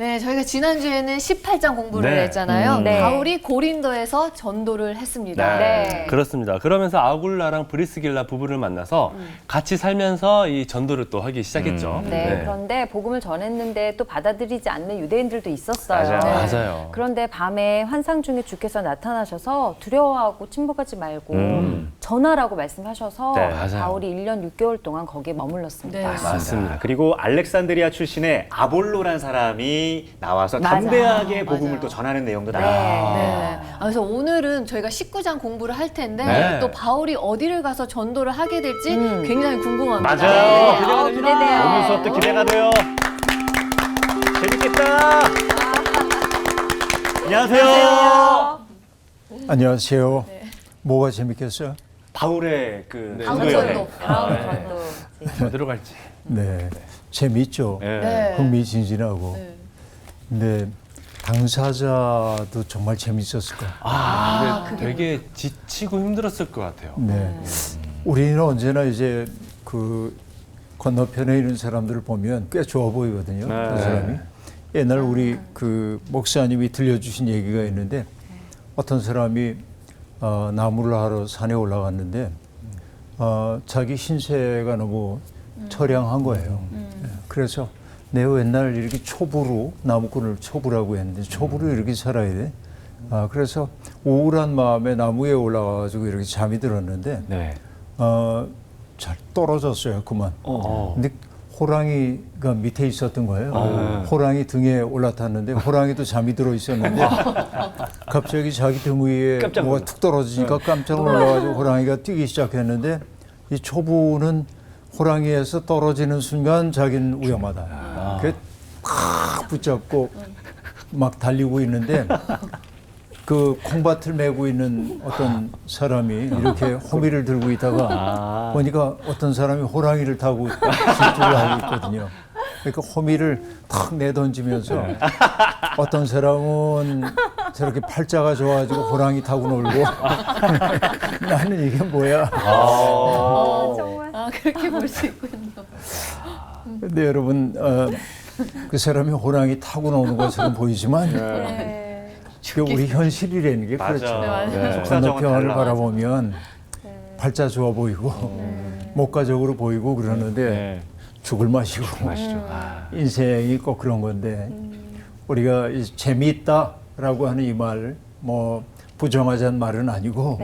네, 저희가 지난주에는 18장 공부를 네. 했잖아요. 네. 바울이 고린도에서 전도를 했습니다. 네. 그렇습니다. 그러면서 아굴라랑 브리스길라 부부를 만나서 같이 살면서 이 전도를 또 하기 시작했죠. 네, 그런데 복음을 전했는데 또 받아들이지 않는 유대인들도 있었어요. 맞아요. 맞아요. 그런데 밤에 환상 중에 주께서 나타나셔서 두려워하고 침묵하지 말고 전하라고 말씀하셔서 네, 맞아요. 바울이 1년 6개월 동안 거기에 머물렀습니다. 네. 맞습니다. 그리고 알렉산드리아 출신의 아볼로란 사람이 나와서 맞아요. 담대하게 복음을 맞아요. 또 전하는 내용도 네. 나와요. 네. 그래서 오늘은 저희가 19장 공부를 할 텐데 네. 또 바울이 어디를 가서 전도를 하게 될지 굉장히 궁금합니다. 맞아요. 네. 기대돼요. 오늘 수업도 기대가 돼요. 재밌겠다. 안녕하세요. 안녕하세요. 뭐가 재밌겠어요? 바울의 그 바울 전도 여행. 전도. 전도. 어디로 갈지. 네, 재밌죠. 네. 네. 흥미진진하고. 네. 근데 당사자도 정말 재밌었을 거예요. 근데 되게 지치고 힘들었을 것 같아요. 네, 우리는 언제나 이제 그 건너편에 있는 사람들을 보면 꽤 좋아 보이거든요. 네. 그 사람이. 옛날 우리 그 목사님이 들려주신 얘기가 있는데 어떤 사람이 나무를 하러 산에 올라갔는데 자기 신세가 너무 처량한 거예요. 그래서 내가 옛날 이렇게 초부로 나무꾼을 초부라고 했는데 초부로 이렇게 살아야 돼. 그래서 우울한 마음에 나무에 올라가가지고 이렇게 잠이 들었는데 네. 잘 떨어졌어요. 그만. 어. 근데 호랑이가 밑에 있었던 거예요. 호랑이 등에 올라탔는데 호랑이도 잠이 들어 있었는데 갑자기 자기 등 위에 깜짝 뭐가 놀라. 툭 떨어지니까 깜짝 놀라가지고 호랑이가 뛰기 시작했는데 이 초부는 호랑이에서 떨어지는 순간 자기는 위험하다. 그래서 팍 붙잡고 막 달리고 있는데 그 콩밭을 메고 있는 어떤 사람이 이렇게 호미를 들고 있다가 보니까 어떤 사람이 호랑이를 타고 질주를 하고 있거든요. 그러니까 호미를 탁 내던지면서 어떤 사람은 저렇게 팔자가 좋아가지고 호랑이 타고 놀고 나는 이게 뭐야. 정말. 그렇게 볼 수 있군요. 근데 여러분 그 사람이 호랑이 타고 노는 것처럼 보이지만 그게 우리 현실이라는 게 맞아. 그렇죠. 네. 속사정은 건너편을 달라. 바라보면 팔자 좋아 보이고 목가적으로 보이고 그러는데 네. 죽을 맛이고 맛이죠. 인생이 꼭 그런 건데 우리가 이 재미있다라고 하는 이 말 뭐 부정하자는 말은 아니고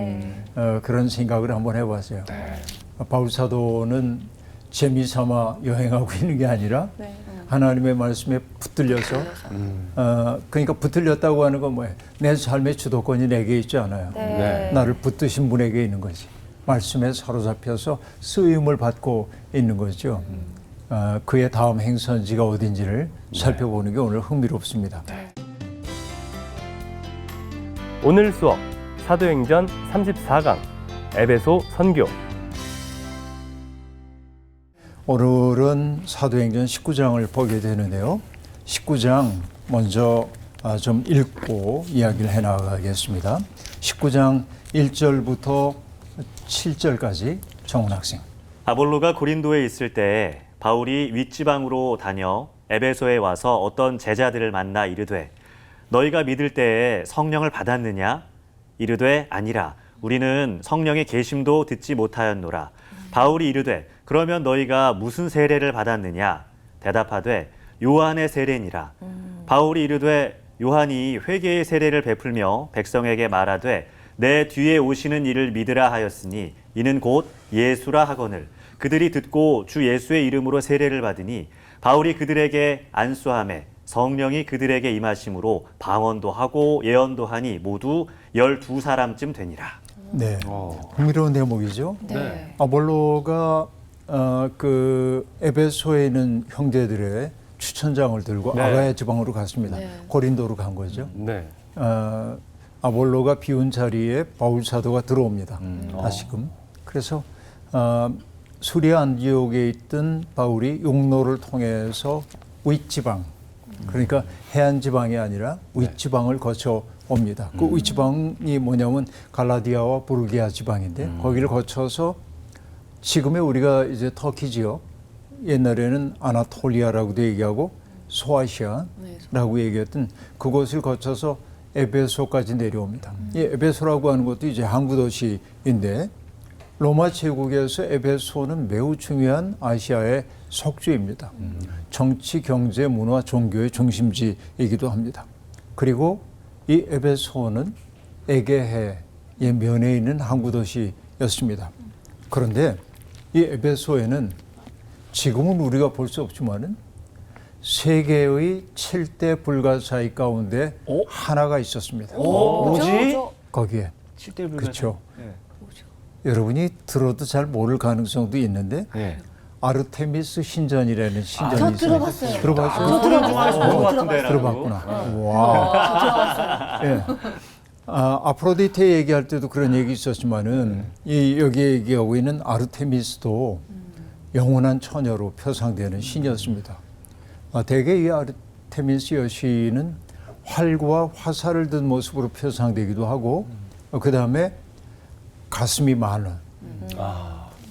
그런 생각을 한번 해봤어요. 바울 사도는 재미삼아 여행하고 있는 게 아니라 하나님의 말씀에 붙들려서 그러니까 붙들렸다고 하는 건 뭐예요? 내 삶의 주도권이 내게 있지 않아요. 네. 나를 붙드신 분에게 있는 거지. 말씀에 사로잡혀서 쓰임을 받고 있는 거죠. 그의 다음 행선지가 어딘지를 살펴보는 게 오늘 흥미롭습니다. 오늘 수업 사도행전 34강 에베소 선교. 오늘은 사도행전 19장을 보게 되는데요. 19장 먼저 좀 읽고 이야기를 해나가겠습니다. 19장 1절부터 7절까지 정훈 학생. 아볼로가 고린도에 있을 때 바울이 윗지방으로 다녀 에베소에 와서 어떤 제자들을 만나 이르되 너희가 믿을 때에 성령을 받았느냐? 이르되 아니라 우리는 성령의 계심도 듣지 못하였노라. 바울이 이르되 그러면 너희가 무슨 세례를 받았느냐? 대답하되 요한의 세례니라. 바울이 이르되 요한이 회개의 세례를 베풀며 백성에게 말하되 내 뒤에 오시는 이를 믿으라 하였으니 이는 곧 예수라 하거늘 그들이 듣고 주 예수의 이름으로 세례를 받으니 바울이 그들에게 안수하매 성령이 그들에게 임하심으로 방언도 하고 예언도 하니 모두 12사람쯤 되니라. 네, 흥미로운 대목이죠. 네. 아볼로가 그 에베소에 있는 형제들의 추천장을 들고 네. 아가야 지방으로 갔습니다. 네. 고린도로 간 거죠. 네. 아볼로가 비운 자리에 바울 사도가 들어옵니다. 다시금. 그래서 수리아 안디옥에 있던 바울이 용로를 통해서 윗지방, 그러니까 해안 지방이 아니라 윗지방을 거쳐 옵니다. 그 윗지방이 뭐냐면 갈라디아와 부르기아 지방인데 거기를 거쳐서 지금의 우리가 이제 터키 지역, 옛날에는 아나톨리아라고도 얘기하고 소아시아라고 얘기했던 그곳을 거쳐서 에베소까지 내려옵니다. 이 에베소라고 하는 것도 이제 항구 도시인데 로마 제국에서 에베소는 매우 중요한 아시아의 속주입니다. 정치, 경제, 문화, 종교의 중심지이기도 합니다. 그리고 이 에베소는 에게해의 면에 있는 항구 도시였습니다. 그런데 이 에베소에는 지금은 우리가 볼 수 없지만은 세계의 7대 불가사의 가운데 하나가 있었습니다. 뭐지? 거기에. 7대 불가사의. 그렇죠. 네. 여러분이 들어도 잘 모를 가능성도 있는데 네. 아르테미스 신전이라는 신전이 저 있어요. 들어봤어요. 들어봤어요? 저 중앙에서 본것 같은데. 들어봤구나. 와. 예. 아프로디테 얘기할 때도 그런 얘기 있었지만은 여기 얘기하고 있는 아르테미스도 영원한 처녀로 표상되는 신이었습니다. 대개 이 아르테미스 여신은 활과 화살을 든 모습으로 표상되기도 하고 그 다음에 가슴이 많은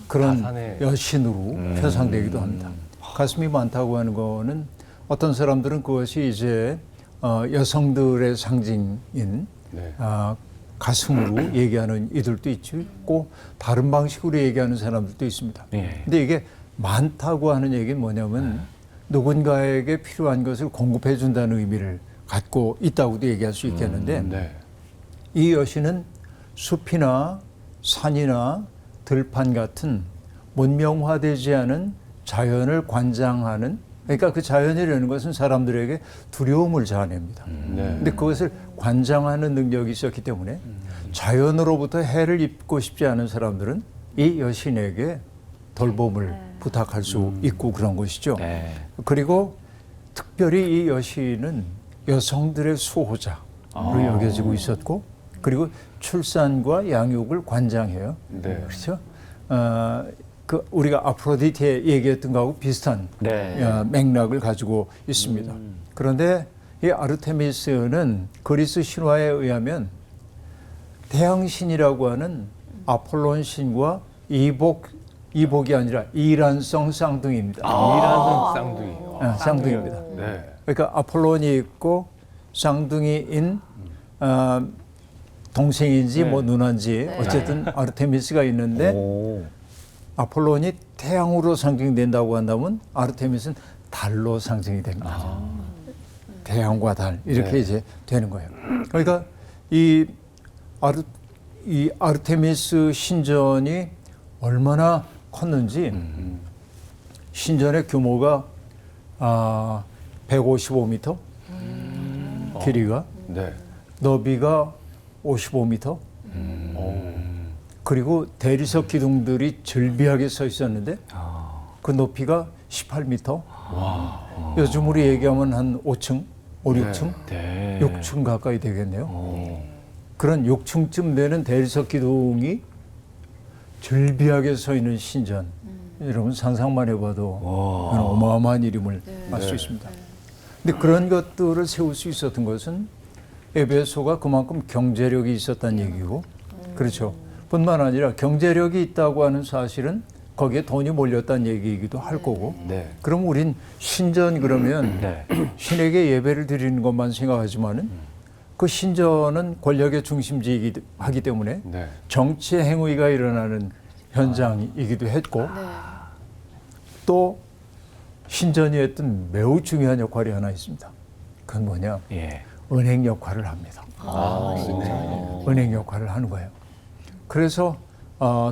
그런 가산에. 여신으로 표상되기도 합니다. 가슴이 많다고 하는 거는 어떤 사람들은 그것이 이제 여성들의 상징인 네. 가슴으로 얘기하는 이들도 있고 다른 방식으로 얘기하는 사람들도 있습니다. 네. 근데 이게 많다고 하는 얘기는 뭐냐면 누군가에게 필요한 것을 공급해 준다는 의미를 갖고 있다고도 얘기할 수 있겠는데 네. 이 여신은 숲이나 산이나 들판 같은 문명화되지 않은 자연을 관장하는 그러니까 그 자연이라는 것은 사람들에게 두려움을 자아냅니다. 네. 근데 그것을 관장하는 능력이 있었기 때문에 자연으로부터 해를 입고 싶지 않은 사람들은 이 여신에게 돌봄을 부탁할 수 있고 그런 것이죠. 네. 그리고 특별히 이 여신은 여성들의 수호자로 여겨지고 있었고 그리고 출산과 양육을 관장해요. 네. 그렇죠? 그 우리가 아프로디테 얘기했던 거하고 비슷한 네. 맥락을 가지고 있습니다. 그런데 이 아르테미스는 그리스 신화에 의하면 태양신이라고 하는 아폴론 신과 이복이 아니라 이란성 쌍둥이입니다. 이란성 쌍둥이. 쌍둥이입니다. 네. 그러니까 아폴론이 있고 쌍둥이인 동생인지 뭐 누나인지 어쨌든 아르테미스가 있는데 오. 아폴론이 태양으로 상징된다고 한다면 아르테미스는 달로 상징이 됩니다. 태양과 달 이렇게 네. 이제 되는 거예요. 그러니까 이 아르테미스 신전이 얼마나 컸는지 신전의 규모가 155m 길이가 네. 너비가 55m 그리고 대리석 기둥들이 절비하게 서 있었는데 그 높이가 18m 요즘으로 얘기하면 한 5층, 5, 6층, 네. 6층 가까이 되겠네요. 그런 6층쯤 되는 대리석 기둥이 절비하게 서 있는 신전. 여러분 상상만 해봐도 어마어마한 이름을 알 수 있습니다. 근데 그런 것들을 세울 수 있었던 것은 에베소가 그만큼 경제력이 있었다는 얘기고 그렇죠. 뿐만 아니라 경제력이 있다고 하는 사실은 거기에 돈이 몰렸다는 얘기이기도 할 거고 네. 그럼 우린 신전 그러면 네. 신에게 예배를 드리는 것만 생각하지만은 그 신전은 권력의 중심지이기 하기 때문에 네. 정치의 행위가 일어나는 현장이기도 했고 또 신전이 했던 매우 중요한 역할이 하나 있습니다. 그건 뭐냐? 예. 은행 역할을 합니다. 은행 역할을 하는 거예요. 그래서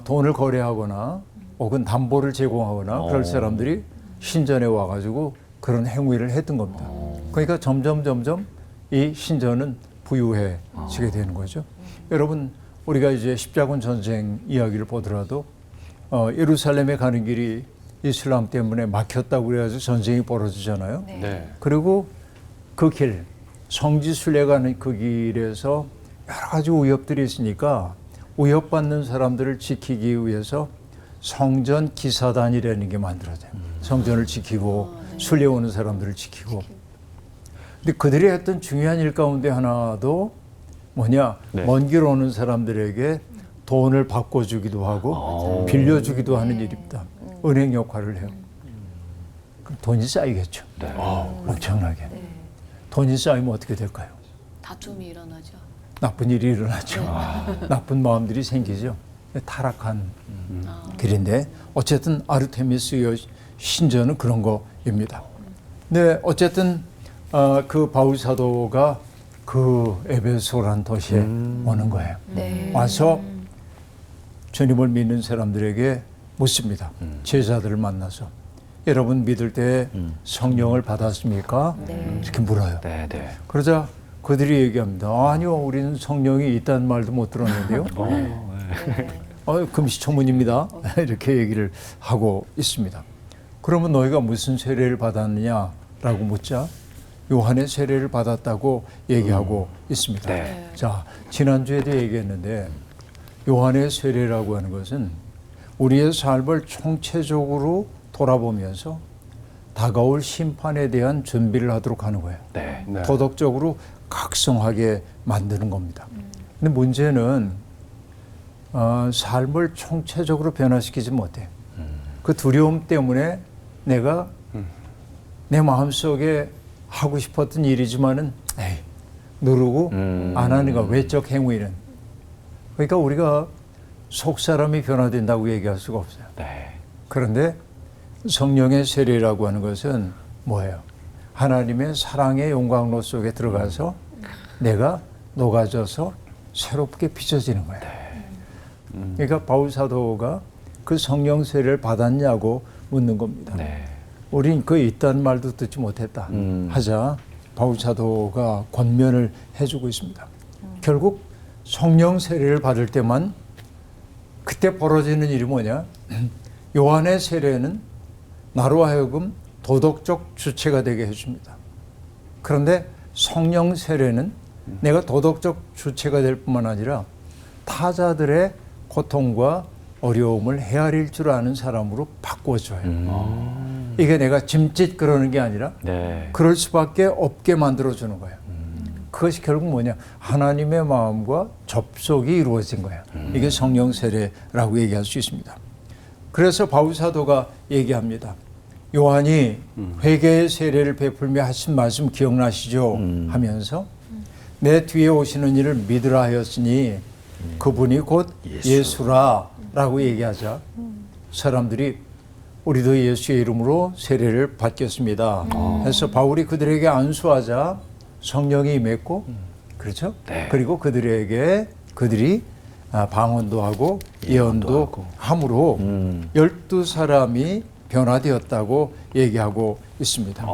돈을 거래하거나 혹은 담보를 제공하거나 그럴 사람들이 신전에 와가지고 그런 행위를 했던 겁니다. 그러니까 점점 이 신전은 부유해지게 되는 거죠. 여러분 우리가 이제 십자군 전쟁 이야기를 보더라도 예루살렘에 가는 길이 이슬람 때문에 막혔다고 그래가지고 전쟁이 벌어지잖아요. 네. 그리고 그 길, 성지순례 가는 그 길에서 여러 가지 위협들이 있으니까 위협받는 사람들을 지키기 위해서 성전 기사단이라는 게 만들어져요. 성전을 지키고 순례 오는 사람들을 지키고. 근데 그들이 했던 중요한 일 가운데 하나도 뭐냐? 네. 먼 길 오는 사람들에게 돈을 바꿔주기도 하고 빌려주기도 하는 일입니다. 은행 역할을 해요. 그럼 돈이 쌓이겠죠. 네. 엄청나게. 돈이 쌓이면 어떻게 될까요? 다툼이 일어나죠. 나쁜 일이 일어나죠. 나쁜 마음들이 생기죠. 타락한 길인데 어쨌든 아르테미스의 신전은 그런 거입니다. 네, 어쨌든 그 바울 사도가 그 에베소라는 도시에 오는 거예요. 네. 와서 주님을 믿는 사람들에게 묻습니다. 제자들을 만나서 여러분 믿을 때 성령을 받았습니까? 이렇게 물어요. 네, 네. 그러자 그들이 얘기합니다. 아니요, 우리는 성령이 있다는 말도 못 들었는데요. 금시초문입니다. 이렇게 얘기를 하고 있습니다. 그러면 너희가 무슨 세례를 받았느냐라고 묻자 요한의 세례를 받았다고 얘기하고 있습니다. 네. 자, 지난주에도 얘기했는데 요한의 세례라고 하는 것은 우리의 삶을 총체적으로 돌아보면서 다가올 심판에 대한 준비를 하도록 하는 거예요. 네. 네. 도덕적으로 각성하게 만드는 겁니다. 근데 문제는 삶을 총체적으로 변화시키지 못해. 그 두려움 때문에 내가 내 마음속에 하고 싶었던 일이지만은 누르고 안 하는 거 외적 행위는. 그러니까 우리가 속 사람이 변화된다고 얘기할 수가 없어요. 네. 그런데 성령의 세례라고 하는 것은 뭐예요? 하나님의 사랑의 영광로 속에 들어가서 내가 녹아져서 새롭게 빚어지는 거예요. 그러니까 바울 사도가 그 성령 세례를 받았냐고 묻는 겁니다. 네. 우린 그 있다는 말도 듣지 못했다 하자 바울 사도가 권면을 해주고 있습니다. 결국 성령 세례를 받을 때만 그때 벌어지는 일이 뭐냐? 요한의 세례는 나로 하여금 도덕적 주체가 되게 해줍니다. 그런데 성령 세례는 내가 도덕적 주체가 될 뿐만 아니라 타자들의 고통과 어려움을 헤아릴 줄 아는 사람으로 바꿔줘요. 이게 내가 짐짓 그러는 게 아니라 네. 그럴 수밖에 없게 만들어주는 거예요. 그것이 결국 뭐냐? 하나님의 마음과 접속이 이루어진 거예요. 이게 성령 세례라고 얘기할 수 있습니다. 그래서 바울 사도가 얘기합니다. 요한이 회개의 세례를 베풀며 하신 말씀 기억나시죠? 하면서 내 뒤에 오시는 이를 믿으라 하였으니 그분이 곧 예수라 라고 얘기하자 사람들이 우리도 예수의 이름으로 세례를 받겠습니다. 해서 바울이 그들에게 안수하자 성령이 임했고 그렇죠? 네. 그리고 그들이 방언도 하고 예언도 함으로 12사람이 변화되었다고 얘기하고 있습니다.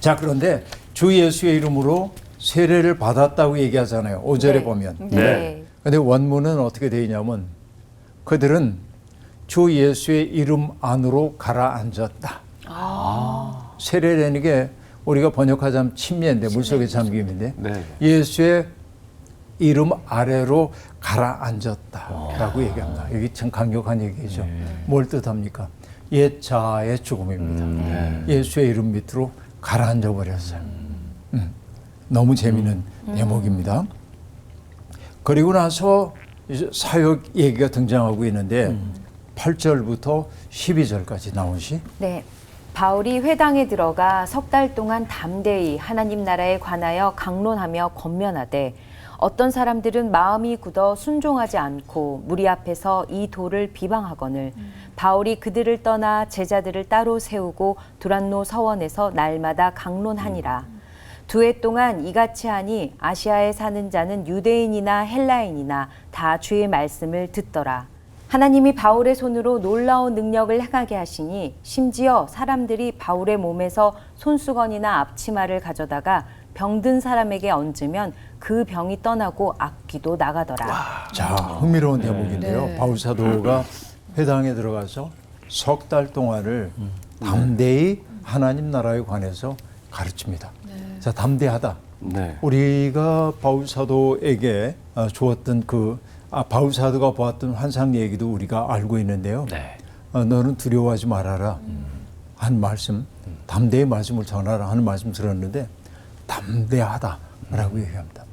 자, 그런데 주 예수의 이름으로 세례를 받았다고 얘기하잖아요. 5절에 네. 보면. 네. 근데 원문은 어떻게 되어 있냐면 그들은 주 예수의 이름 안으로 가라앉았다. 세례라는 게 우리가 번역하자면 침례인데 물속에 잠김인데 네. 예수의 이름 아래로 가라앉았다라고 얘기합니다. 이게 참 강력한 얘기죠. 뭘 뜻합니까? 옛 자아의 죽음입니다. 예수의 이름 밑으로 가라앉아 버렸어요. 너무 재미있는 대목입니다. 그리고 나서 이제 사역 얘기가 등장하고 있는데 8절부터 12절까지 나오시. 네. 바울이 회당에 들어가 석 달 동안 담대히 하나님 나라에 관하여 강론하며 권면하되 어떤 사람들은 마음이 굳어 순종하지 않고 무리 앞에서 이 도를 비방하거늘 바울이 그들을 떠나 제자들을 따로 세우고 두란노 서원에서 날마다 강론하니라. 2해 동안 이같이 하니 아시아에 사는 자는 유대인이나 헬라인이나 다 주의 말씀을 듣더라. 하나님이 바울의 손으로 놀라운 능력을 행하게 하시니 심지어 사람들이 바울의 몸에서 손수건이나 앞치마를 가져다가 병든 사람에게 얹으면 그 병이 떠나고 악귀도 나가더라. 자, 흥미로운 대목인데요. 네. 바울 사도가 회당에 들어가서 석 달 동안을 담대히 하나님 나라에 관해서 가르칩니다. 자, 담대하다. 네. 우리가 바울 사도에게 주었던 바울 사도가 보았던 환상 얘기도 우리가 알고 있는데요. 네. 너는 두려워하지 말아라 한 말씀, 담대히 말씀을 전하라 하는 말씀 들었는데 담대하다라고 얘기합니다.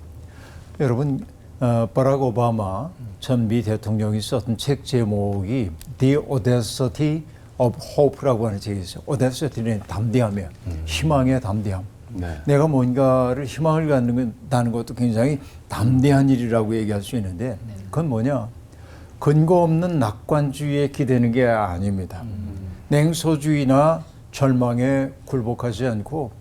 여러분, 버락 오바마 전 미 대통령이 썼던 책 제목이 The Audacity of Hope라고 하는 책이 있어요. 오데스티는 담대함이에요. 희망의 담대함. 네. 내가 뭔가를 희망을 갖는다는 것도 굉장히 담대한 일이라고 얘기할 수 있는데 그건 뭐냐? 근거 없는 낙관주의에 기대는 게 아닙니다. 냉소주의나 절망에 굴복하지 않고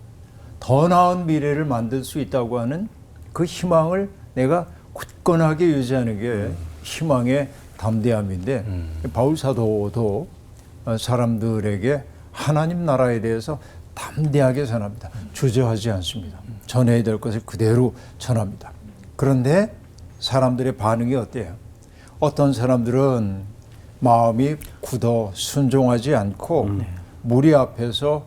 더 나은 미래를 만들 수 있다고 하는 그 희망을 내가 굳건하게 유지하는 게 희망의 담대함인데 바울 사도도 사람들에게 하나님 나라에 대해서 담대하게 전합니다. 주저하지 않습니다. 전해야 될 것을 그대로 전합니다. 그런데 사람들의 반응이 어때요? 어떤 사람들은 마음이 굳어 순종하지 않고 무리 앞에서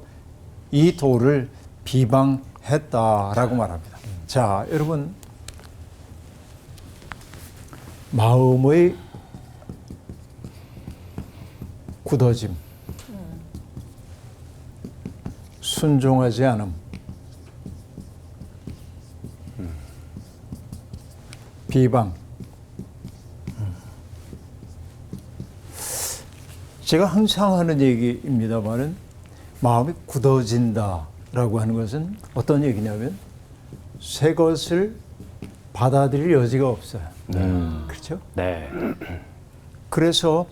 이 도를 비방했다라고 말합니다. 자, 여러분, 마음의 굳어짐, 순종하지 않음, 비방. 제가 항상 하는 얘기입니다만은 마음이 굳어진다라고 하는 것은 어떤 얘기냐면 새 것을 받아들일 여지가 없어요. 그렇죠? 네. 그래서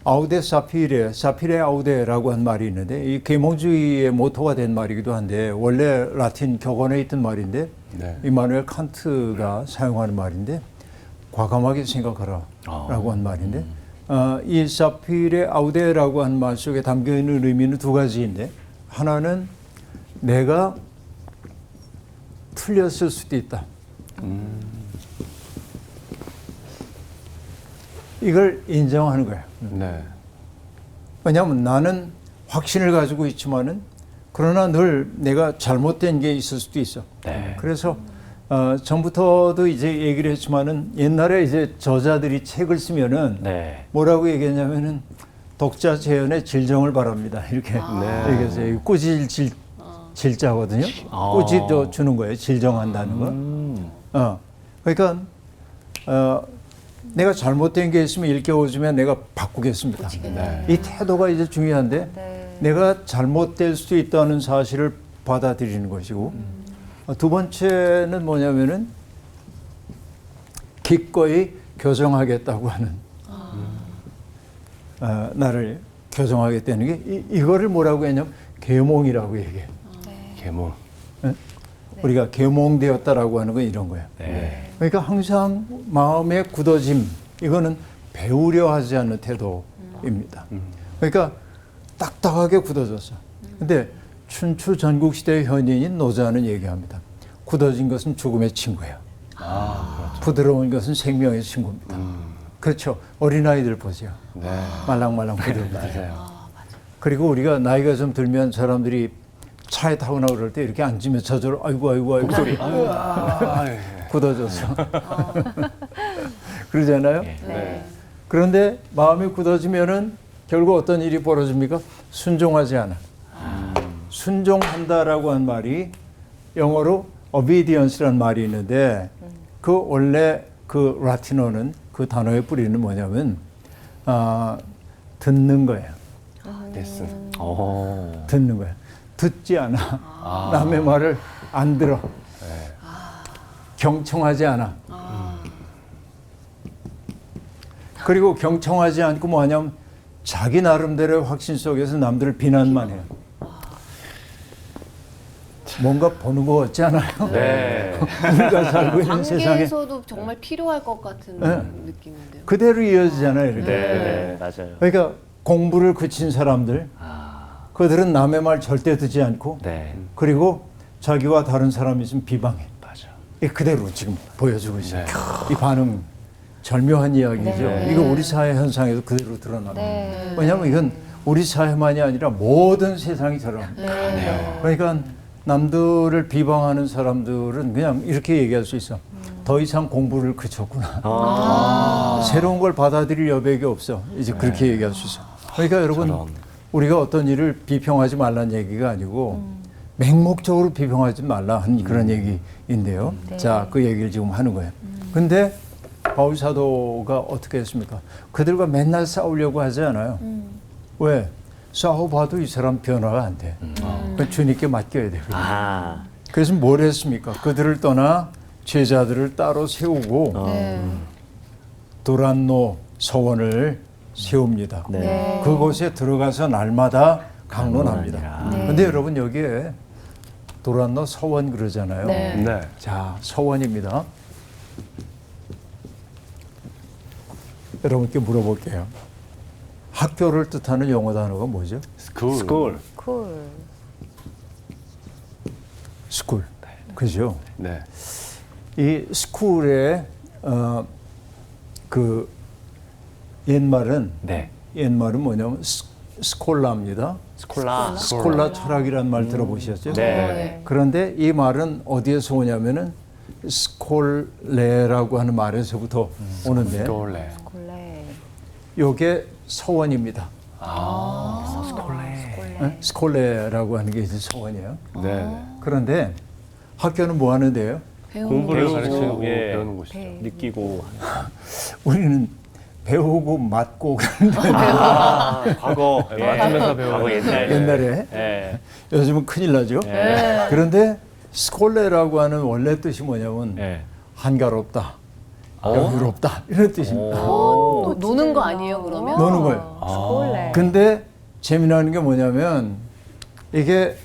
아우데 사피레 아우데라고 한 말이 있는데 이 계몽주의의 모토가 된 말이기도 한데 원래 라틴 격언에 있던 말인데 네. 이마누엘 칸트가 사용하는 말인데 과감하게 생각하라라고 한 말인데 이 사피레 아우데라고 한 말 속에 담겨 있는 의미는 두 가지인데 하나는 내가 틀렸을 수도 있다. 이걸 인정하는 거예요. 네. 왜냐하면 나는 확신을 가지고 있지만은 그러나 늘 내가 잘못된 게 있을 수도 있어. 네. 그래서 전부터도 이제 얘기를 했지만은 옛날에 이제 저자들이 책을 쓰면은 네. 뭐라고 얘기했냐면은 독자 재현의 질정을 바랍니다. 이렇게 얘기했어요. 꾸질 질자거든요. 꾸지 주는 거예요. 질정한다는 거. 그러니까 내가 잘못된 게 있으면 일깨워주면 내가 바꾸겠습니다. 네. 이 태도가 이제 중요한데 내가 잘못될 수도 있다는 사실을 받아들이는 것이고 두 번째는 뭐냐면은 기꺼이 교정하겠다고 하는 나를 교정하겠다는 게 이거를 뭐라고 했냐면 계몽이라고 얘기해요. 계몽. 우리가 계몽되었다라고 하는 건 이런 거예요. 네. 그러니까 항상 마음의 굳어짐 이거는 배우려 하지 않는 태도입니다. 그러니까 딱딱하게 굳어졌어. 근데 춘추 전국시대의 현인인 노자는 얘기합니다. 굳어진 것은 죽음의 친구예요. 부드러운 것은 생명의 친구입니다. 그렇죠. 어린아이들 보세요. 네. 말랑말랑 부드럽다. 맞아요. 그리고 우리가 나이가 좀 들면 사람들이 차에 타거나 그럴 때 이렇게 앉으면 저절로 아이고 목소리. 굳어졌어. 그러잖아요. 네. 그런데 마음이 굳어지면은 결국 어떤 일이 벌어집니까? 순종하지 않아. 순종한다라고 한 말이 영어로 obedience라는 말이 있는데 그 원래 그 라틴어는 그 단어의 뿌리는 뭐냐면 듣는 거예요. 레슨. 듣는 거예요. 듣지 않아. 남의 말을 안 들어. 경청하지 않아. 그리고 경청하지 않고 뭐 하냐면 자기 나름대로의 확신 속에서 남들을 비난만 해요. 뭔가 보는 거 같지 않아요? 네. 우리가 살고 있는 세상에 관계에서도 정말 필요할 것 같은 네. 느낌인데요. 그대로 이어지잖아요. 이렇게. 네, 맞아요. 그러니까 공부를 그친 사람들, 그들은 남의 말 절대 듣지 않고 네. 그리고 자기와 다른 사람이 있으면 비방해. 맞아. 이 그대로 지금 보여주고 있어요. 이 반응 절묘한 이야기죠. 이거 우리 사회 현상에도 그대로 드러납니다. 왜냐하면 이건 우리 사회만이 아니라 모든 세상이 저러합니다. 그러니까 남들을 비방하는 사람들은 그냥 이렇게 얘기할 수 있어. 더 이상 공부를 그쳤구나. 새로운 걸 받아들일 여백이 없어. 이제 그렇게 얘기할 수 있어. 그러니까 여러분 우리가 어떤 일을 비평하지 말라는 얘기가 아니고 맹목적으로 비평하지 말라 하는 그런 얘기인데요. 자, 그 얘기를 지금 하는 거예요. 근데 바울 사도가 어떻게 했습니까? 그들과 맨날 싸우려고 하지 않아요. 왜? 싸워봐도 이 사람 변화가 안 돼. 그러니까 주님께 맡겨야 돼. 아, 그래서 뭘 했습니까? 그들을 떠나 제자들을 따로 세우고 네. 도란노 서원을 세웁니다. 네. 그곳에 들어가서 날마다 강론합니다. 강론하니라. 근데 여러분 여기에 도란노 서원 그러잖아요. 네. 네. 자, 서원입니다. 여러분께 물어볼게요. 학교를 뜻하는 영어 단어가 뭐죠? 스쿨. 쿨. 스쿨. 그죠? 네. 이 스쿨의 그 옛말은 네. 뭐냐면 스콜라입니다. 스콜라 철학이란 말 들어보셨죠? 네. 그런데 이 말은 어디에서 오냐면은 스콜레라고 하는 말에서부터 오는데 스콜레. 콜레. 요게 서원입니다. 스콜레. 스콜레라고 하는 게 이제 서원이에요. 네. 그런데 학교는 뭐 하는데요? 공부를 배우고, 가르치고 예. 배우는 곳이죠. 느끼고. 우리는 배우고 맞고 그러는데 아, 과거. 예. 맞으면서 배우는 과거 옛날. 옛날에 예. 요즘은 큰일 나죠. 예. 그런데 스콜레라고 하는 원래 뜻이 뭐냐면 예. 한가롭다, 여유롭다 이런 뜻입니다. 노는 거 아니에요, 그러면? 노는 거예요. 콜레. 근데 재미나는 게 뭐냐면 이게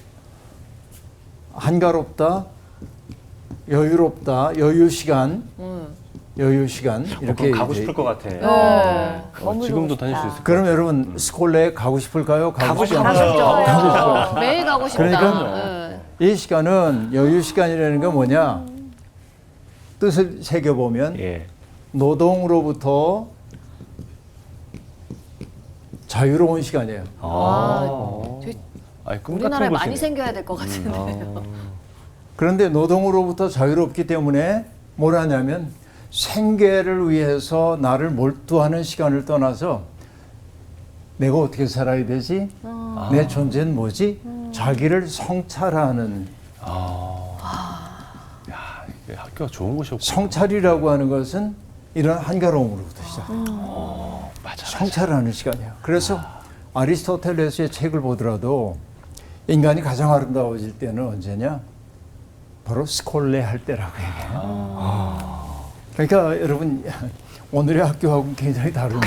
한가롭다, 여유롭다, 여유 시간 이렇게 가고 이제 싶을 것 같아. 지금도 다닐 수 있을 것 그럼 여러분 스콜레에 가고 싶을까요? 가고 싶지 않아요? 가고 어, 매일 가고 싶다. 그러니까 이 시간은 여유 시간이라는 게 뭐냐? 뜻을 새겨보면 예. 노동으로부터 자유로운 시간이에요. 되게 아니, 꿈 우리나라에 같은 많이 곳이네. 생겨야 될 것 같은데. 그런데 노동으로부터 자유롭기 때문에 뭘 하냐면 생계를 위해서 나를 몰두하는 시간을 떠나서 내가 어떻게 살아야 되지? 내 존재는 뭐지? 자기를 성찰하는 이게 학교가 좋은 곳이었고. 성찰이라고 하는 것은 이런 한가로움으로부터 시작해요. 맞아. 성찰하는 시간이에요. 그래서 아리스토텔레스의 책을 보더라도 인간이 가장 아름다워질 때는 언제냐? 바로 스콜레 할 때라고 얘기해요. 그러니까 여러분 오늘의 학교하고는 굉장히 다른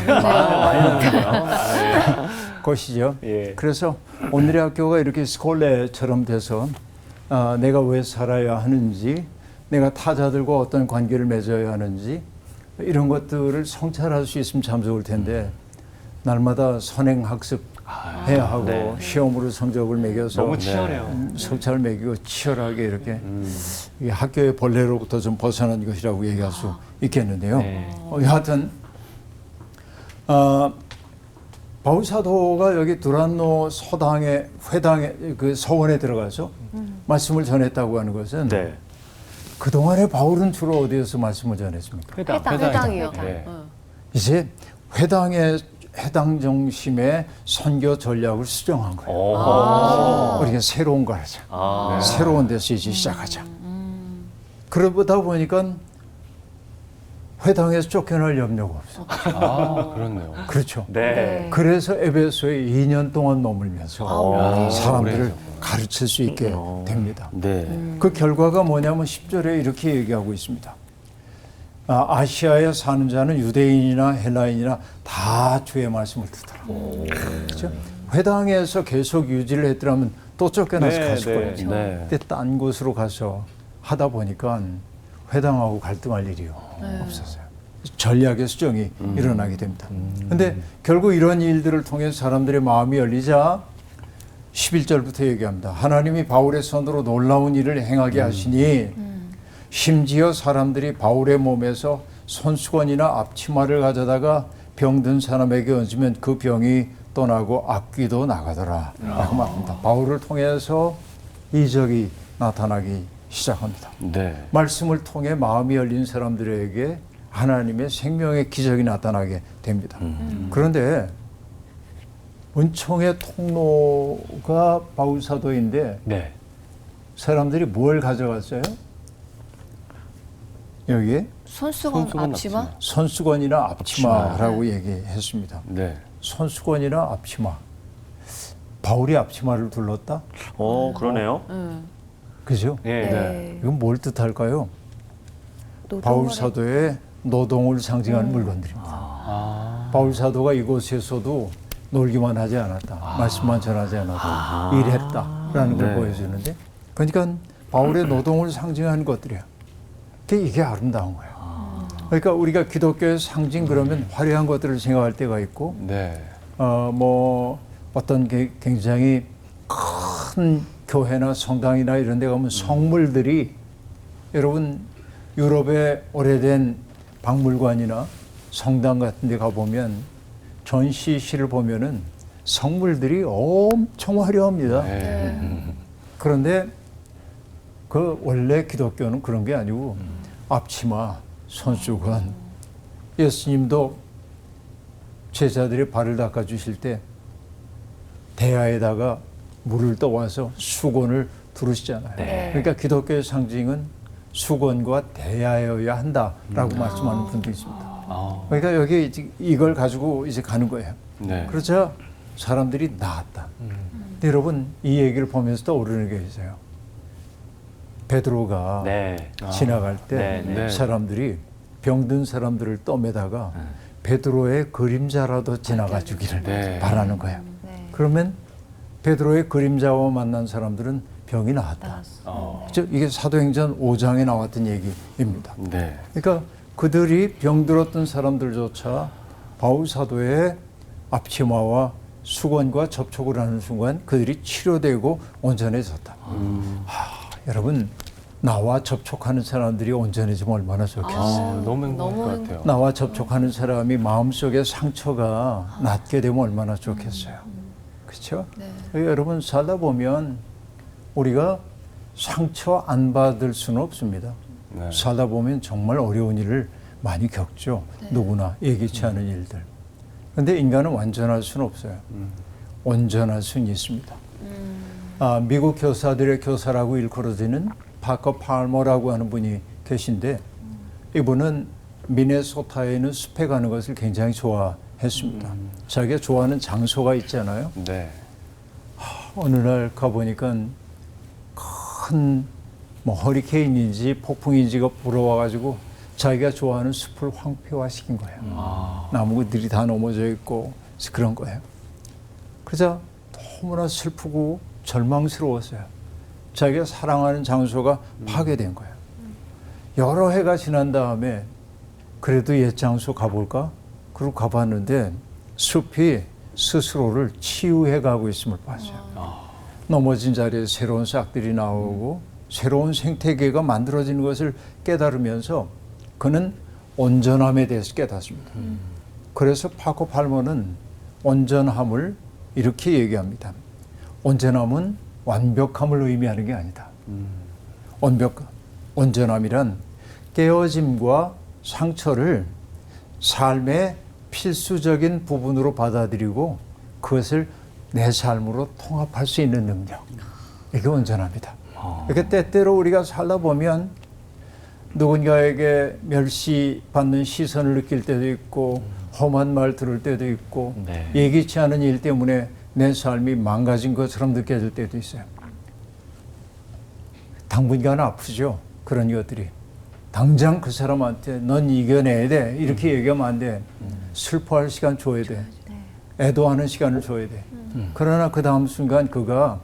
것이죠. 예. 그래서 오늘의 학교가 이렇게 스콜레처럼 돼서 내가 왜 살아야 하는지, 내가 타자들과 어떤 관계를 맺어야 하는지 이런 것들을 성찰할 수 있으면 참 좋을 텐데 날마다 선행 학습해야 하고 네. 시험으로 성적을 매겨서 너무 치열해요. 성찰을 매기고 치열하게 이렇게 이 학교의 벌레로부터 좀 벗어난 것이라고 얘기할 수 있겠는데요. 네. 여하튼 바울 사도가 여기 두란노 회당에 그 서원에 들어가서 말씀을 전했다고 하는 것은 네. 그 동안에 바울은 주로 어디에서 말씀을 전했습니까? 회당이요. 네. 이제 해당 정심의 선교 전략을 수정한 거예요. 우리가 새로운 걸 하자. 새로운 데서 이제 시작하자. 그러다 보니까 회당에서 쫓겨날 염려가 없어. 그렇네요. 그렇죠. 네. 그래서 에베소에 2년 동안 머물면서 사람들을 그래요. 가르칠 수 있게 됩니다. 네. 그 결과가 뭐냐면 10절에 이렇게 얘기하고 있습니다. 아시아에 사는 자는 유대인이나 헬라인이나 다 주의 말씀을 듣더라. 그렇죠? 회당에서 계속 유지를 했더라면 또 쫓겨나서 네, 갔을 네. 거예요. 네. 근데 딴 곳으로 가서 하다 보니까 회당하고 갈등할 일이 없었어요. 전략의 수정이 일어나게 됩니다. 근데 결국 이런 일들을 통해 사람들의 마음이 열리자 11절부터 얘기합니다. 하나님이 바울의 손으로 놀라운 일을 행하게 하시니 심지어 사람들이 바울의 몸에서 손수건이나 앞치마를 가져다가 병든 사람에게 얹으면 그 병이 떠나고 악귀도 나가더라 라고 말합니다. 바울을 통해서 이적이 나타나기 시작합니다. 네. 말씀을 통해 마음이 열린 사람들에게 하나님의 생명의 기적이 나타나게 됩니다. 그런데 은총의 통로가 바울 사도인데 네. 사람들이 뭘 가져갔어요? 여기에 손수건 앞치마? 손수건이나 앞치마라고 얘기했습니다. 네. 손수건이나 앞치마. 바울이 앞치마를 둘렀다? 그러네요. 그죠? 예. 네. 이건 뭘 뜻할까요? 노동을 바울 사도의 노동을 상징하는 물건들입니다. 바울 사도가 이곳에서도 놀기만 하지 않았다. 말씀만 전하지 않았다. 일했다라는 걸 네. 보여주는데, 그러니까 바울의 노동을 상징하는 것들이야. 이게 아름다운 거예요. 그러니까 우리가 기독교의 상징 그러면 화려한 것들을 생각할 때가 있고, 네. 뭐 어떤 굉장히 큰 교회나 성당이나 이런 데 가면 성물들이, 여러분 유럽의 오래된 박물관이나 성당 같은 데 가보면 전시실을 보면은 성물들이 엄청 화려합니다. 그런데 그 원래 기독교는 그런 게 아니고 앞치마, 손수건, 예수님도 제자들이 발을 닦아주실 때 대야에다가 물을 떠와서 수건을 두르시잖아요. 그러니까 기독교의 상징은 수건과 대야여야 한다라고 말씀하는 분도 있습니다. 그러니까 여기 이걸 가지고 이제 가는 거예요. 네. 그러자 사람들이 나았다. 근데 여러분 이 얘기를 보면서 떠오르는 게 있어요. 베드로가 네. 지나갈 때 네, 네. 사람들이 병든 사람들을 떠매다가 베드로의 그림자라도 지나가 주기를 네. 바라는 거예요. 그러면 베드로의 그림자와 만난 사람들은 병이 나았다. 이게 사도행전 5장에 나왔던 얘기입니다. 네. 그러니까 그들이 병들었던 사람들조차 바울 사도의 앞치마와 수건과 접촉을 하는 순간 그들이 치료되고 온전해졌다. 여러분 나와 접촉하는 사람들이 온전해지면 얼마나 좋겠어요. 너무 행복할 너무 것 같아요. 나와 접촉하는 사람이 마음속에 상처가 낫게 되면 얼마나 좋겠어요. 그렇죠? 여러분 살다 보면 우리가 상처 안 받을 수는 없습니다. 네. 살다 보면 정말 어려운 일을 많이 겪죠. 누구나 예기치 않은 일들. 그런데 인간은 완전할 수는 없어요. 온전할 수는 있습니다. 미국 교사들의 교사라고 일컬어지는 파커 팔머라고 하는 분이 계신데, 이분은 미네소타에 있는 숲에 가는 것을 굉장히 좋아했습니다. 자기가 좋아하는 장소가 있잖아요. 네. 어느 날 가보니까 큰 뭐 허리케인인지 폭풍인지가 불어와가지고 자기가 좋아하는 숲을 황폐화시킨 거예요. 나무들이 다 넘어져 있고 그런 거예요. 그러자 너무나 슬프고 절망스러웠어요. 자기가 사랑하는 장소가 파괴된 거예요. 여러 해가 지난 다음에 그래도 옛 장소 가볼까? 그리고 가봤는데 숲이 스스로를 치유해 가고 있음을 봤어요. 넘어진 자리에 새로운 싹들이 나오고 새로운 생태계가 만들어지는 것을 깨달으면서 그는 온전함에 대해서 깨닫습니다. 그래서 파코 팔머는 온전함을 이렇게 얘기합니다. 온전함은 완벽함을 의미하는 게 아니다. 온전함이란 깨어짐과 상처를 삶의 필수적인 부분으로 받아들이고 그것을 내 삶으로 통합할 수 있는 능력. 이게 온전합니다. 이렇게 때때로 우리가 살다 보면 누군가에게 멸시받는 시선을 느낄 때도 있고 험한 말 들을 때도 있고 예기치 않은 일 때문에 내 삶이 망가진 것처럼 느껴질 때도 있어요. 당분간 아프죠. 그런 것들이. 당장 그 사람한테 넌 이겨내야 돼. 이렇게 얘기하면 안 돼. 슬퍼할 시간 줘야 돼. 애도하는 시간을 줘야 돼. 그러나 그 다음 순간 그가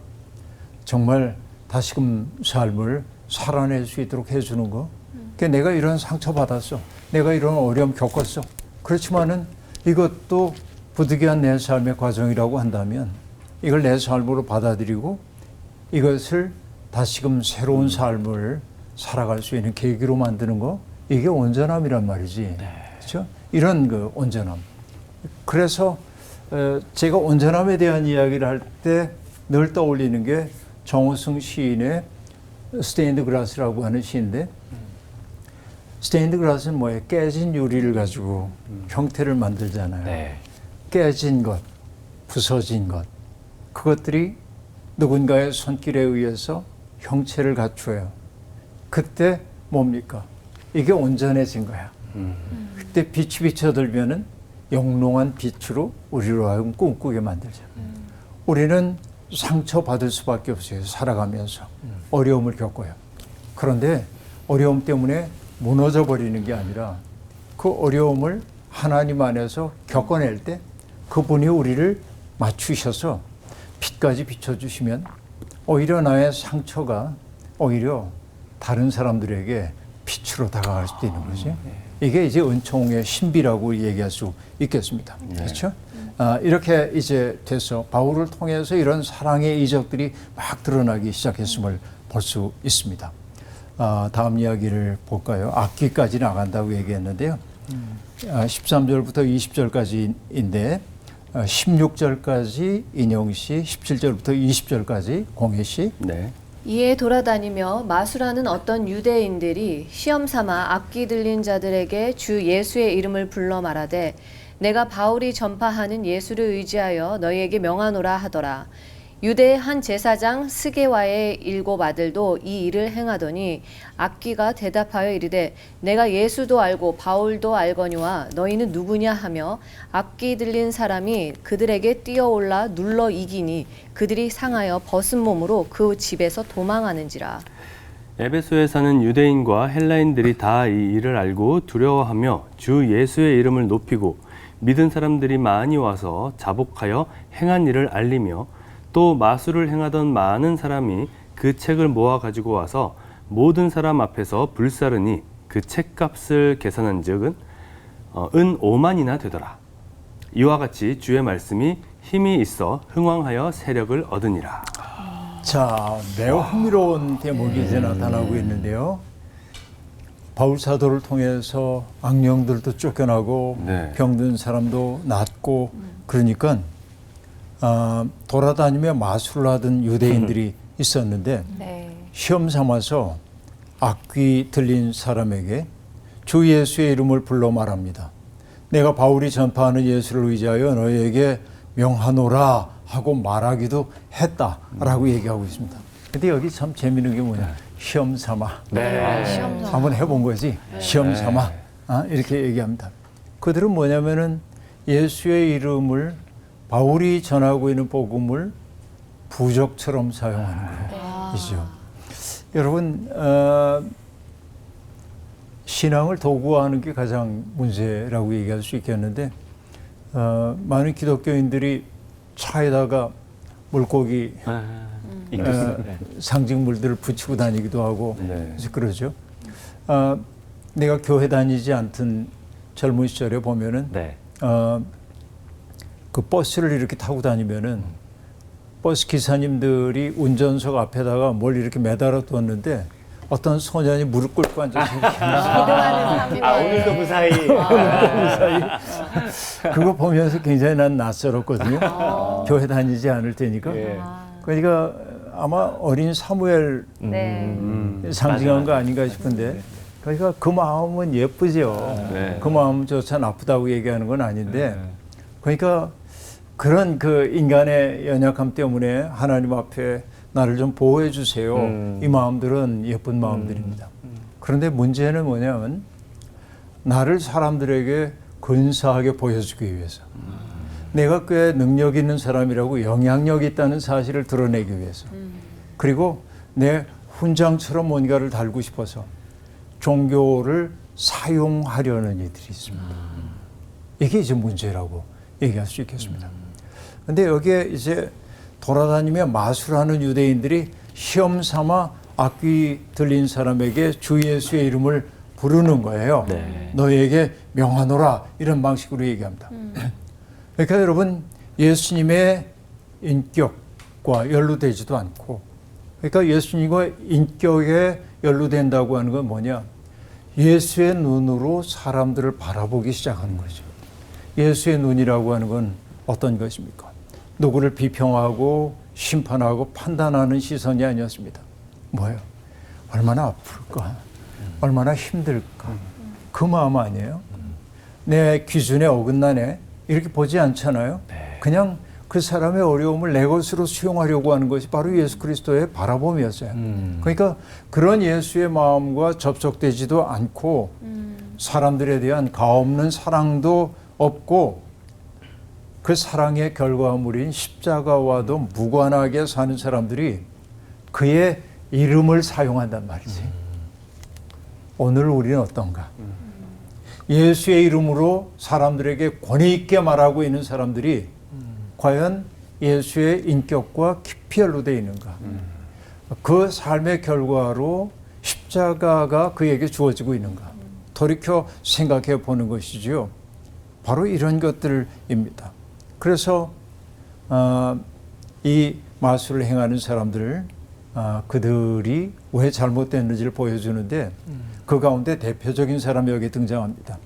정말 다시금 삶을 살아낼 수 있도록 해주는 거. 그러니까 내가 이런 상처 받았어. 내가 이런 어려움 겪었어. 그렇지만은 이것도 부득이한 내 삶의 과정이라고 한다면 이걸 내 삶으로 받아들이고 이것을 다시금 새로운 삶을 살아갈 수 있는 계기로 만드는 거. 이게 온전함이란 말이지. 그렇죠? 이런 그 온전함. 그래서 제가 온전함에 대한 이야기를 할 때 늘 떠올리는 게 정우승 시인의 스테인드 글라스라고 하는 시인데, 스테인드 글라스는 뭐예요? 깨진 유리를 가지고 형태를 만들잖아요. 깨진 것, 부서진 것, 그것들이 누군가의 손길에 의해서 형체를 갖추어요. 그때 뭡니까? 이게 온전해진 거야. 그때 빛이 비춰들면은 영롱한 빛으로 우리로 하여금 꿈꾸게 만들죠. 우리는 상처받을 수밖에 없어요. 살아가면서 어려움을 겪어요. 그런데 어려움 때문에 무너져 버리는 게 아니라 그 어려움을 하나님 안에서 겪어낼 때 그분이 우리를 맞추셔서 빛까지 비춰주시면 오히려 나의 상처가 오히려 다른 사람들에게 빛으로 다가갈 수 있는 거죠. 이게 이제 은총의 신비라고 얘기할 수 있겠습니다. 그렇죠? 이렇게 이제 돼서 바울을 통해서 이런 사랑의 이적들이 막 드러나기 시작했음을 볼 수 있습니다. 다음 이야기를 볼까요? 악기까지 나간다고 얘기했는데요. 13절부터 20절까지인데 16절까지 인용 씨, 17절부터 20절까지 공혜 씨. 네. 이에 돌아다니며 마술하는 어떤 유대인들이 시험 삼아 악기 들린 자들에게 주 예수의 이름을 불러 말하되 내가 바울이 전파하는 예수를 의지하여 너희에게 명하노라 하더라. 유대의 한 제사장 스게와의 7 아들도 이 일을 행하더니 악기가 대답하여 이르되 내가 예수도 알고 바울도 알거니와 너희는 누구냐 하며 악기 들린 사람이 그들에게 뛰어올라 눌러 이기니 그들이 상하여 벗은 몸으로 그 집에서 도망하는지라. 에베소에 사는 유대인과 헬라인들이 다 이 일을 알고 두려워하며 주 예수의 이름을 높이고 믿은 사람들이 많이 와서 자복하여 행한 일을 알리며 또 마술을 행하던 많은 사람이 그 책을 모아 가지고 와서 모든 사람 앞에서 불사르니 그 책값을 계산한 적은 은 5만이나 되더라. 이와 같이 주의 말씀이 힘이 있어 흥왕하여 세력을 얻으니라. 자, 매우 흥미로운 대목이 이제 나타나고 있는데요. 바울 사도를 통해서 악령들도 쫓겨나고 네. 병든 사람도 낫고 그러니까 돌아다니며 마술을 하던 유대인들이 있었는데 네. 시험 삼아서 악귀 들린 사람에게 주 예수의 이름을 불러 말합니다. 내가 바울이 전파하는 예수를 의지하여 너희에게 명하노라 하고 말하기도 했다라고 얘기하고 있습니다. 근데 여기 참 재미있는 게 뭐냐? 시험 삼아. 시험 삼아. 한번 해본 거지. 시험 삼아. 이렇게 얘기합니다. 그들은 뭐냐면은 예수의 이름을 바울이 전하고 있는 복음을 부적처럼 사용하는 거죠. 여러분 신앙을 도구화하는 게 가장 문제라고 얘기할 수 있겠는데 많은 기독교인들이 차에다가 물고기 상징물들을 붙이고 다니기도 하고 그래서 그러죠. 내가 교회 다니지 않던 젊은 시절에 보면은 그 버스를 이렇게 타고 다니면은 버스 기사님들이 운전석 앞에다가 뭘 이렇게 매달아 뒀는데 어떤 소년이 무릎 꿇고 앉아서 기도하는 사람이 오늘도 그 사이. 그거 보면서 굉장히 난 낯설었거든요. 교회 다니지 않을 테니까. 그러니까 아마 어린 사무엘 네. 상징한 거 아닌가 싶은데 그러니까 그 마음은 예쁘죠. 그 마음조차 나쁘다고 얘기하는 건 아닌데 그러니까 그런 그 인간의 연약함 때문에 하나님 앞에 나를 좀 보호해 주세요. 이 마음들은 예쁜 마음들입니다. 그런데 문제는 뭐냐면 나를 사람들에게 근사하게 보여주기 위해서 내가 꽤 능력 있는 사람이라고 영향력 있다는 사실을 드러내기 위해서 그리고 내 훈장처럼 뭔가를 달고 싶어서 종교를 사용하려는 이들이 있습니다. 이게 이제 문제라고 얘기할 수 있겠습니다. 근데 여기에 이제 돌아다니며 마술하는 유대인들이 시험 삼아 악귀 들린 사람에게 주 예수의 이름을 부르는 거예요. 너희에게 명하노라 이런 방식으로 얘기합니다. 그러니까 여러분 예수님의 인격과 연루되지도 않고 그러니까 예수님과 인격에 연루된다고 하는 건 뭐냐? 예수의 눈으로 사람들을 바라보기 시작하는 거죠. 예수의 눈이라고 하는 건 어떤 것입니까? 누구를 비평하고 심판하고 판단하는 시선이 아니었습니다. 뭐예요? 얼마나 아플까? 얼마나 힘들까? 그 마음 아니에요? 내 기준에 어긋나네? 이렇게 보지 않잖아요? 그냥 그 사람의 어려움을 내 것으로 수용하려고 하는 것이 바로 예수 그리스도의 바라봄이었어요. 그러니까 그런 예수의 마음과 접촉되지도 않고 사람들에 대한 가없는 사랑도 없고 그 사랑의 결과물인 십자가와도 무관하게 사는 사람들이 그의 이름을 사용한단 말이지. 오늘 우리는 어떤가? 예수의 이름으로 사람들에게 권위 있게 말하고 있는 사람들이 과연 예수의 인격과 깊이 연루되어 있는가? 그 삶의 결과로 십자가가 그에게 주어지고 있는가? 돌이켜 생각해 보는 것이지요. 바로 이런 것들입니다. 그래서 이 마술을 행하는 사람들, 그들이 왜 잘못됐는지를 보여주는데 그 가운데 대표적인 사람이 여기 등장합니다.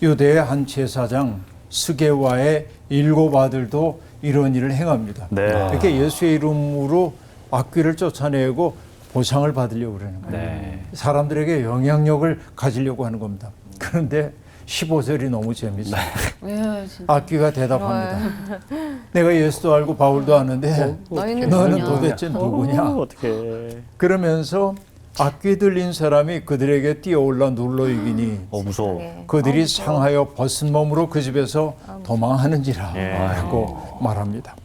유대의 한 제사장 스게와의 7 아들도 이런 일을 행합니다. 네. 이렇게 예수의 이름으로 악귀를 쫓아내고 보상을 받으려고 그러는 거예요. 네. 사람들에게 영향력을 가지려고 하는 겁니다. 그런데 15절이 너무 재밌어요. 예, 진짜. 악귀가 대답합니다. 내가 예수도 알고 바울도 아는데 너희는 너는 누구냐? 도대체 누구냐? 어떻게? 그러면서 악귀 들린 사람이 그들에게 뛰어올라 눌러 이기니 무서워. 그들이 상하여 벗은 몸으로 그 집에서 도망하는지라 예. 라고 말합니다.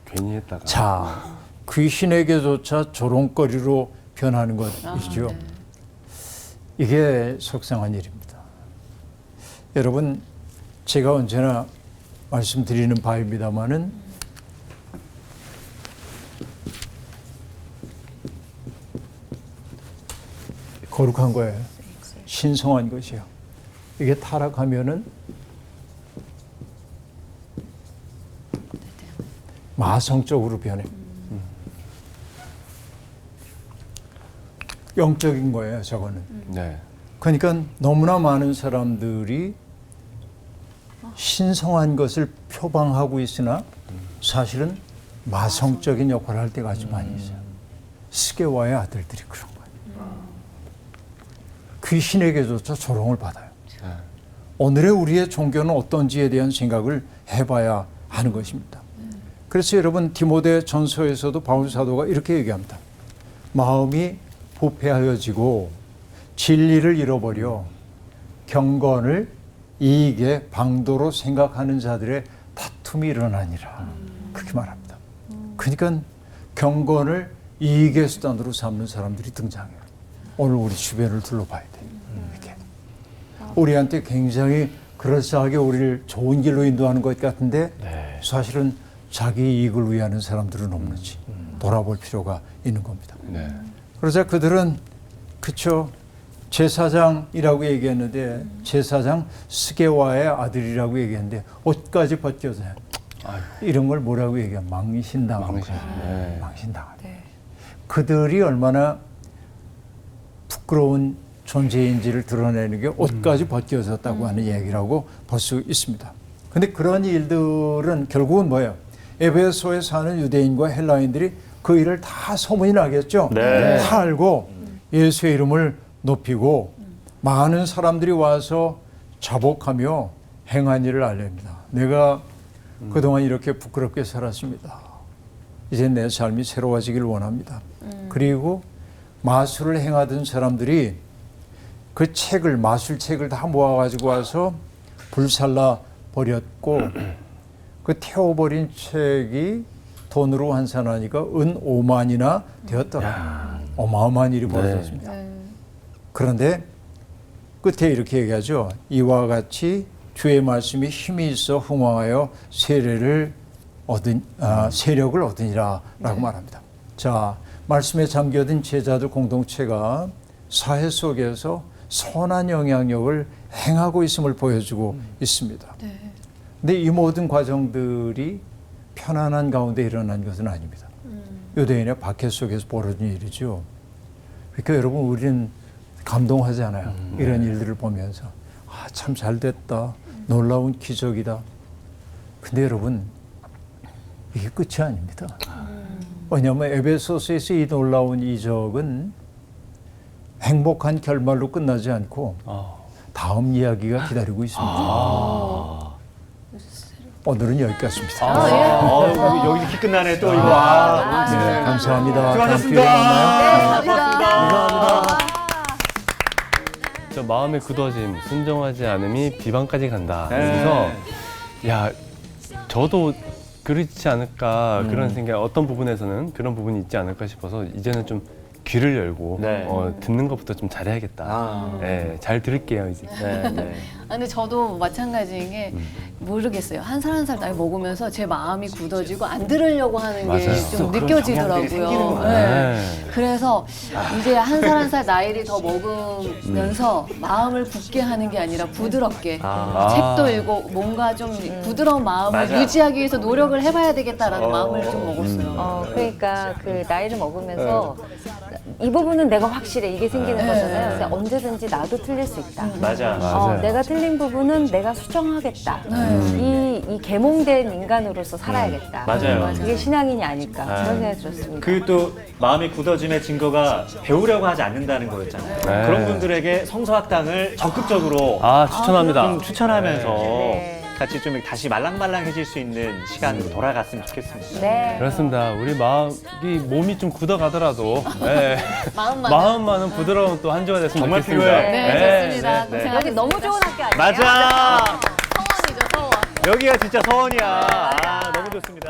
괜히 했다가. 자, 귀신에게조차 조롱거리로 변하는 것이죠. 이게 속상한 일입니다. 여러분, 제가 언제나 말씀드리는 바입니다마는 거룩한 거예요. 신성한 것이요. 이게 타락하면은 마성적으로 변해. 영적인 거예요, 저거는. 네. 그러니까 너무나 많은 사람들이 신성한 것을 표방하고 있으나 사실은 마성적인 역할을 할 때가 아주 많이 있어요. 스게와의 아들들이 그런 거예요. 귀신에게조차 조롱을 받아요. 오늘의 우리의 종교는 어떤지에 대한 생각을 해봐야 하는 것입니다. 그래서 여러분 디모데 전서에서도 바울 사도가 이렇게 얘기합니다. 마음이 부패하여지고 진리를 잃어버려 경건을 이익의 방도로 생각하는 자들의 다툼이 일어나니라. 그렇게 말합니다. 그러니까 경건을 이익의 수단으로 삼는 사람들이 등장해요. 오늘 우리 주변을 둘러봐야 돼요. 이렇게. 우리한테 굉장히 그럴싸하게 우리를 좋은 길로 인도하는 것 같은데 사실은 자기 이익을 위하는 사람들은 없는지 돌아볼 필요가 있는 겁니다. 네. 그러자 그들은 그쵸 제사장이라고 얘기했는데 제사장 스게와의 아들이라고 얘기했는데 옷까지 벗겨져요. 이런 걸 뭐라고 얘기해요? 망신당한 거예요. 네. 망신당한 거예요. 그들이 얼마나 부끄러운 존재인지를 드러내는 게 옷까지 벗겨졌다고 하는 얘기라고 볼 수 있습니다. 근데 그런 일들은 결국은 뭐예요? 에베소에 사는 유대인과 헬라인들이 그 일을 다 소문이 나겠죠. 네. 다 알고 예수의 이름을 높이고 많은 사람들이 와서 자복하며 행한 일을 알립니다. 내가 그동안 이렇게 부끄럽게 살았습니다. 이제 내 삶이 새로워지길 원합니다. 그리고 마술을 행하던 사람들이 그 책을 마술책을 다 모아가지고 와서 불살라 버렸고 그 태워버린 책이 돈으로 환산하니까 은 5만이나 되었더라. 어마어마한 일이 벌어졌습니다. 그런데 끝에 이렇게 얘기하죠. 이와 같이 주의 말씀이 힘이 있어 흥왕하여 세력을 얻으니라 라고 말합니다. 자, 말씀에 잠겨든 제자들 공동체가 사회 속에서 선한 영향력을 행하고 있음을 보여주고 있습니다. 근데 이 모든 과정들이 편안한 가운데 일어난 것은 아닙니다. 유대인의 박해 속에서 벌어진 일이죠. 그러니까 여러분 우리는 감동하잖아요. 이런 일들을 보면서 아, 참 잘됐다. 놀라운 기적이다. 근데 여러분 이게 끝이 아닙니다. 왜냐하면 에베소서에서 이 놀라운 이적은 행복한 결말로 끝나지 않고 다음 이야기가 기다리고 있습니다. 오늘은 여기까지입니다. 여기 이렇게 끝나네 또 이거. 네, 감사합니다. 수고하셨습니다. 다음 기회에 만나요. 감사합니다. 저 마음의 굳어짐, 순종하지 않음이 비방까지 간다. 네. 그래서 야 저도 그렇지 않을까 그런 생각, 어떤 부분에서는 그런 부분이 있지 않을까 싶어서 이제는 좀 귀를 열고 네. 듣는 것부터 좀 잘해야겠다. 아. 네, 잘 들을게요 이제. 네, 네. 아, 근데 저도 마찬가지인 게 모르겠어요. 한 살 한 살 나이 먹으면서 제 마음이 굳어지고 안 들으려고 하는 맞아요. 게 좀 느껴지더라고요. 네. 그래서 이제 한 살 한 살 나이를 더 먹으면서 마음을 굳게 하는 게 아니라 부드럽게 책도 읽고 뭔가 좀 부드러운 마음을 맞아. 유지하기 위해서 노력을 해봐야 되겠다라는 마음을 좀 먹었어요. 그러니까 그 나이를 먹으면서 이 부분은 내가 확실해 이게 생기는 거잖아요. 근데 언제든지 나도 틀릴 수 있다. 맞아. 맞아요. 내가 틀린 부분은 내가 수정하겠다. 이 계몽된 인간으로서 살아야겠다. 맞아요. 그게 신앙인이 아닐까 그런 생각이 들었습니다. 그 또 마음의 굳어짐의 증거가 배우려고 하지 않는다는 거였잖아요. 네. 그런 분들에게 성서학당을 적극적으로 추천합니다. 좀 추천하면서 네. 같이 좀 다시 말랑말랑해질 수 있는 시간으로 돌아갔으면 좋겠습니다. 네. 그렇습니다. 우리 몸이 좀 굳어가더라도 네. 마음만은 부드러운 또 한 주가 됐으면 정말 좋겠습니다. 필요해요. 네, 좋습니다. 네. 여기 고생하셨습니다. 너무 좋은 학교 아니에요? 맞아. 서원이죠, 서원. 여기가 진짜 서원이야. 아, 너무 좋습니다.